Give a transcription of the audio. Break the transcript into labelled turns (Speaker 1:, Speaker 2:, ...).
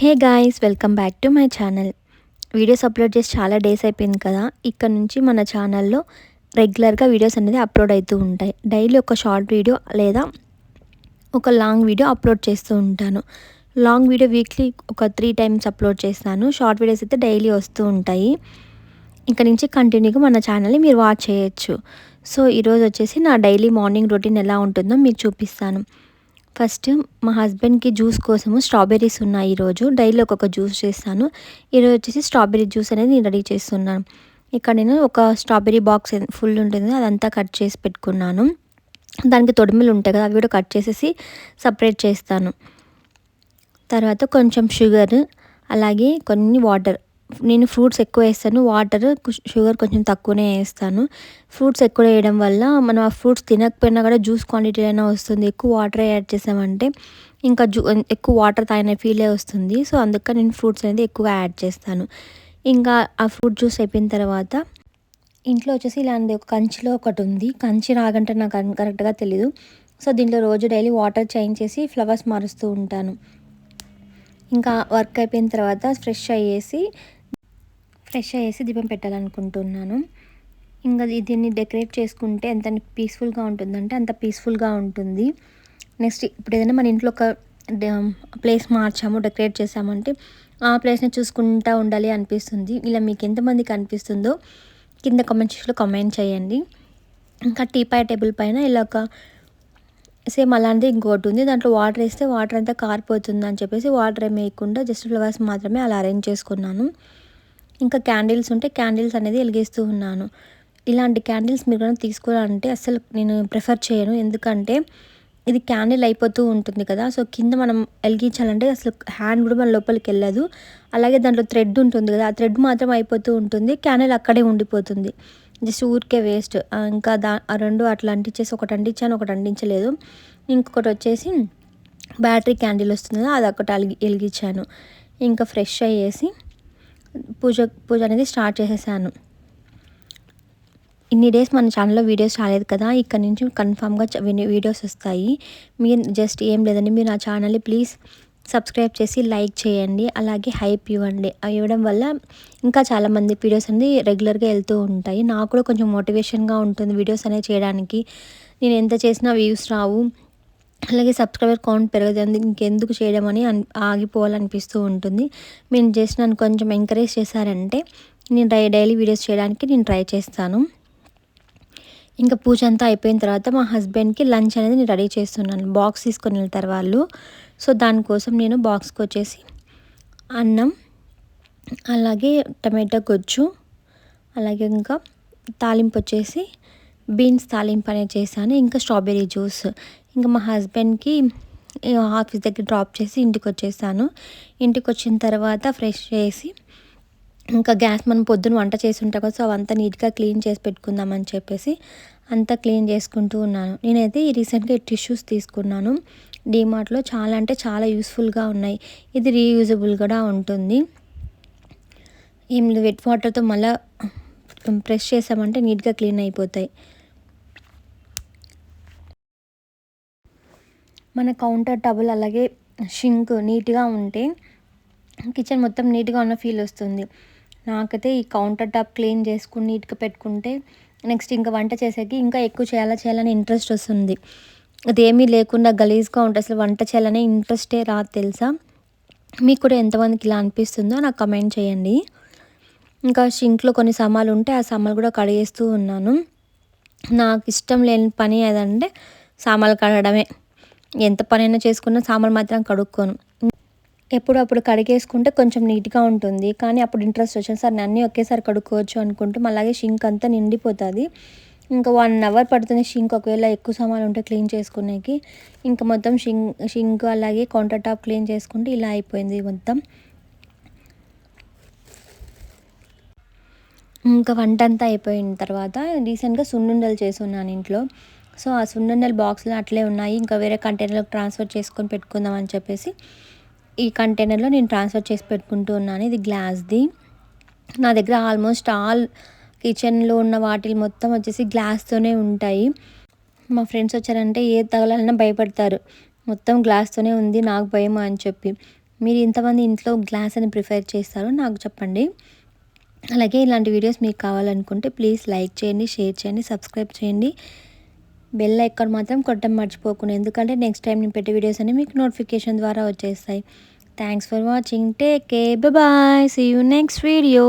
Speaker 1: Hey guys, welcome back to my channel. Videos upload చేసి చాలా days అయిపోయింది కదా. ఇక్కడ నుంచి మన ఛానల్లో రెగ్యులర్గా వీడియోస్ అనేది అప్లోడ్ అవుతూ ఉంటాయి. డైలీ ఒక షార్ట్ వీడియో లేదా ఒక లాంగ్ వీడియో అప్లోడ్ చేస్తూ ఉంటాను. లాంగ్ వీడియో వీక్లీ ఒక 3 టైమ్స్ అప్లోడ్ చేస్తాను. షార్ట్ వీడియోస్ అయితే డైలీ వస్తూ ఉంటాయి. ఇక్కడ నుంచి కంటిన్యూగా మన ఛానల్ని మీరు వాచ్ చేయొచ్చు. సో ఈరోజు వచ్చేసి నా డైలీ మార్నింగ్ రొటీన్ ఎలా ఉంటుందో మీకు చూపిస్తాను. ఫస్ట్ మా హస్బెండ్కి జ్యూస్ కోసము స్ట్రాబెర్రీస్ ఉన్నాయి. ఈరోజు డైలీ ఒక్కొక్క జ్యూస్ చేస్తాను. ఈరోజు వచ్చేసి స్ట్రాబెర్రీ జ్యూస్ అనేది నేను రెడీ చేస్తున్నాను. ఇక్కడ నేను ఒక స్ట్రాబెర్రీ బాక్స్ ఫుల్ ఉంటుంది, అదంతా కట్ చేసి పెట్టుకున్నాను. దానికి తొడిమెలు ఉంటాయి కదా, అవి కూడా కట్ చేసేసి సపరేట్ చేస్తాను. తర్వాత కొంచెం షుగర్, అలాగే కొన్ని వాటర్. నేను ఫ్రూట్స్ ఎక్కువ వేస్తాను, వాటర్ షుగర్ కొంచెం తక్కువనే వేస్తాను. ఫ్రూట్స్ ఎక్కువ వేయడం వల్ల మనం ఆ ఫ్రూట్స్ తినకపోయినా కూడా జ్యూస్ క్వాంటిటీ అయినా వస్తుంది. ఎక్కువ వాటర్ యాడ్ చేసామంటే ఇంకా ఎక్కువ వాటర్ తాగిన ఫీలే వస్తుంది. సో అందుకని నేను ఫ్రూట్స్ అనేది ఎక్కువ యాడ్ చేస్తాను. ఇంకా ఆ ఫ్రూట్ జ్యూస్ అయిపోయిన తర్వాత ఇంట్లో వచ్చేసి ఇలాంటి ఒక కంచిలో ఒకటి ఉంది. కంచి రాగంటే నాకు కరెక్ట్గా తెలీదు. సో దీంట్లో రోజు డైలీ వాటర్ చేంజ్ చేసి ఫ్లవర్స్ మారుస్తూ ఉంటాను. ఇంకా వర్క్ అయిపోయిన తర్వాత ఫ్రెష్ అయ్యేసి దీపం పెట్టాలనుకుంటున్నాను. ఇంకా దీన్ని డెకరేట్ చేసుకుంటే ఎంత పీస్ఫుల్గా ఉంటుందంటే అంత పీస్ఫుల్గా ఉంటుంది. నెక్స్ట్ ఇప్పుడు ఏదైనా మన ఇంట్లో ఒక ప్లేస్ మార్చాము, డెకరేట్ చేసామంటే ఆ ప్లేస్ని చూసుకుంటూ ఉండాలి అనిపిస్తుంది. ఇలా మీకు ఎంతమందికి అనిపిస్తుందో కింద కామెంట్ సెక్షన్లో కామెంట్ చేయండి. ఇంకా టీపాయ్ టేబుల్ పైన ఇలా ఒక సేమ్ అలాంటిది ఇంకోటి ఉంది. దాంట్లో వాటర్ వేస్తే వాటర్ అంతా కారిపోతుంది అని చెప్పేసి వాటర్ ఏమి వేయకుండా జస్ట్ ఫ్లవర్స్ మాత్రమే అలా అరేంజ్ చేసుకున్నాను. ఇంకా క్యాండిల్స్ ఉంటే క్యాండిల్స్ అనేది వెలిగిస్తూ ఉన్నాను. ఇలాంటి క్యాండిల్స్ మీరు కూడా తీసుకోవాలంటే అస్సలు నేను ప్రిఫర్ చేయను. ఎందుకంటే ఇది క్యాండిల్ అయిపోతూ ఉంటుంది కదా. సో కింద మనం వెలిగించాలంటే అసలు హ్యాండ్ కూడా మన లోపలికి వెళ్ళదు. అలాగే దాంట్లో థ్రెడ్ ఉంటుంది కదా, ఆ థ్రెడ్ మాత్రం అయిపోతూ ఉంటుంది, క్యాండిల్ అక్కడే ఉండిపోతుంది. జస్ట్ ఊరికే వేస్ట్. ఇంకా ఆ రెండు అట్లా అంటించేసి ఒకటి అంటించాను, ఒకటి అంటించలేదు. ఇంకొకటి వచ్చేసి బ్యాటరీ క్యాండిల్ వస్తుంది కదా, అది ఒకటి వెలిగించాను. ఇంకా ఫ్రెష్ అయ్యేసి పూజ అనేది స్టార్ట్ చేసేసాను. ఇన్ని డేస్ మన ఛానల్లో వీడియోస్ రాలేదు కదా, ఇక్కడ నుంచి కన్ఫామ్గా వీడియోస్ వస్తాయి. మీరు జస్ట్ ఏం లేదండి, మీరు నా ఛానల్ని ప్లీజ్ సబ్స్క్రైబ్ చేసి లైక్ చేయండి, అలాగే హైప్ ఇవ్వండి. అవి ఇవ్వడం వల్ల ఇంకా చాలామంది వీడియోస్ అనేది రెగ్యులర్గా వెళ్తూ ఉంటాయి. నాకు కూడా కొంచెం మోటివేషన్గా ఉంటుంది వీడియోస్ అనేవి చేయడానికి. నేను ఎంత చేసినా వ్యూస్ రావు, అలాగే సబ్స్క్రైబర్ కౌంట్ పెరగదు, ఇంకెందుకు చేయడం అని ఆగిపోవాలనిపిస్తూ ఉంటుంది. మీరు జస్ట్ నన్ను కొంచెం ఎంకరేజ్ చేశారంటే నేను డైలీ వీడియోస్ చేయడానికి నేను ట్రై చేస్తాను. ఇంకా పూజ అంతా అయిపోయిన తర్వాత మా హస్బెండ్కి లంచ్ అనేది నేను రెడీ చేస్తున్నాను. బాక్స్ తీసుకొని వెళ్తారు వాళ్ళు. సో దానికోసం నేను బాక్స్కి వచ్చేసి అన్నం, అలాగే టమాటో గొజ్జు, అలాగే ఇంకా తాలింపు వచ్చేసి బీన్స్ తాలింపు అనేది చేశాను. ఇంకా స్ట్రాబెర్రీ జ్యూస్. ఇంకా మా హస్బెండ్కి ఆఫీస్ దగ్గర డ్రాప్ చేసి ఇంటికి వచ్చేసాను. ఇంటికి వచ్చిన తర్వాత ఫ్రెష్ చేసి ఇంకా గ్యాస్ మనం పొద్దున వంట చేసి ఉంటాం కదా, సో అవంతా నీట్గా క్లీన్ చేసి పెట్టుకుందామని చెప్పేసి అంతా క్లీన్ చేసుకుంటూ ఉన్నాను. నేనైతే రీసెంట్గా టిష్యూస్ తీసుకున్నాను డీమార్ట్లో. చాలా అంటే చాలా యూస్ఫుల్గా ఉన్నాయి. ఇది రీయూజబుల్ కూడా ఉంటుంది. ఏం వెట్ వాటర్తో మళ్ళీ ప్రెస్ చేసామంటే నీట్గా క్లీన్ అయిపోతాయి. మన కౌంటర్ టబుల్ అలాగే షింక్ నీట్గా ఉంటే కిచెన్ మొత్తం నీట్గా ఉన్న ఫీల్ వస్తుంది. నాకైతే ఈ కౌంటర్ టాప్ క్లీన్ చేసుకుని నీట్గా పెట్టుకుంటే నెక్స్ట్ ఇంకా వంట చేసేకి ఇంకా ఎక్కువ చేయాలని ఇంట్రెస్ట్ వస్తుంది. అదేమీ లేకుండా గలీజ్గా ఉంటుంది, అసలు వంట చేయాలనే ఇంట్రెస్టే రాదు తెలుసా. మీకు కూడా ఎంతమందికి ఇలా అనిపిస్తుందో నాకు కమెంట్ చేయండి. ఇంకా షింక్లో కొన్ని సామాన్లు ఉంటే ఆ సామాన్లు కూడా కడిగేస్తూ ఉన్నాను. నాకు ఇష్టం లేని పని ఏదంటే సామాన్లు కడగడమే. ఎంత పనైనా చేసుకున్నా సామాన్లు మాత్రం కడుక్కోను. ఎప్పుడప్పుడు కడిగేసుకుంటే కొంచెం నీట్గా ఉంటుంది, కానీ అప్పుడు ఇంట్రెస్ట్ వచ్చింది సార్ అన్నీ ఒకేసారి కడుక్కోవచ్చు అనుకుంటాం. అలాగే షింక్ అంతా నిండిపోతుంది. ఇంకా 1 అవర్ పడుతుంది షింక్ ఒకవేళ ఎక్కువ సామాన్లు ఉంటే క్లీన్ చేసుకునేకి. ఇంకా మొత్తం షింక్ అలాగే కౌంటర్ టాప్ క్లీన్ చేసుకుంటే ఇలా అయిపోయింది మొత్తం. ఇంకా వంట అంతా అయిపోయిన తర్వాత రీసెంట్గా సున్నుండలు చేసున్నాను ఇంట్లో. సో ఆ సున్నుండలు బాక్స్లో అట్లే ఉన్నాయి. ఇంకా వేరే కంటైనర్లోకి ట్రాన్స్ఫర్ చేసుకొని పెట్టుకుందాం అని చెప్పేసి ఈ కంటైనర్లో నేను ట్రాన్స్ఫర్ చేసి పెట్టుకుంటూ ఉన్నాను. ఇది గ్లాస్ది. నా దగ్గర ఆల్మోస్ట్ ఆల్ కిచెన్లో ఉన్న వాటిల్ మొత్తం వచ్చేసి గ్లాస్తోనే ఉంటాయి. మా ఫ్రెండ్స్ వచ్చారంటే ఏది తగలాలన్నా భయపడతారు, మొత్తం గ్లాస్తోనే ఉంది నాకు భయం అని చెప్పి. మీరు ఇంతమంది ఇంట్లో గ్లాస్ అని ప్రిఫర్ చేస్తారో నాకు చెప్పండి. అలాగే ఇలాంటి వీడియోస్ మీకు కావాలనుకుంటే ప్లీజ్ లైక్ చేయండి, షేర్ చేయండి, సబ్స్క్రైబ్ చేయండి. బెల్ ఐకాన్ మాత్రం కొట్టడం మర్చిపోకండి. ఎందుకంటే నెక్స్ట్ టైం నేను పెట్టే వీడియోస్ అన్ని మీకు నోటిఫికేషన్ ద్వారా వచ్చేస్తాయి. Thanks for watching. Take care. Bye. See you next video.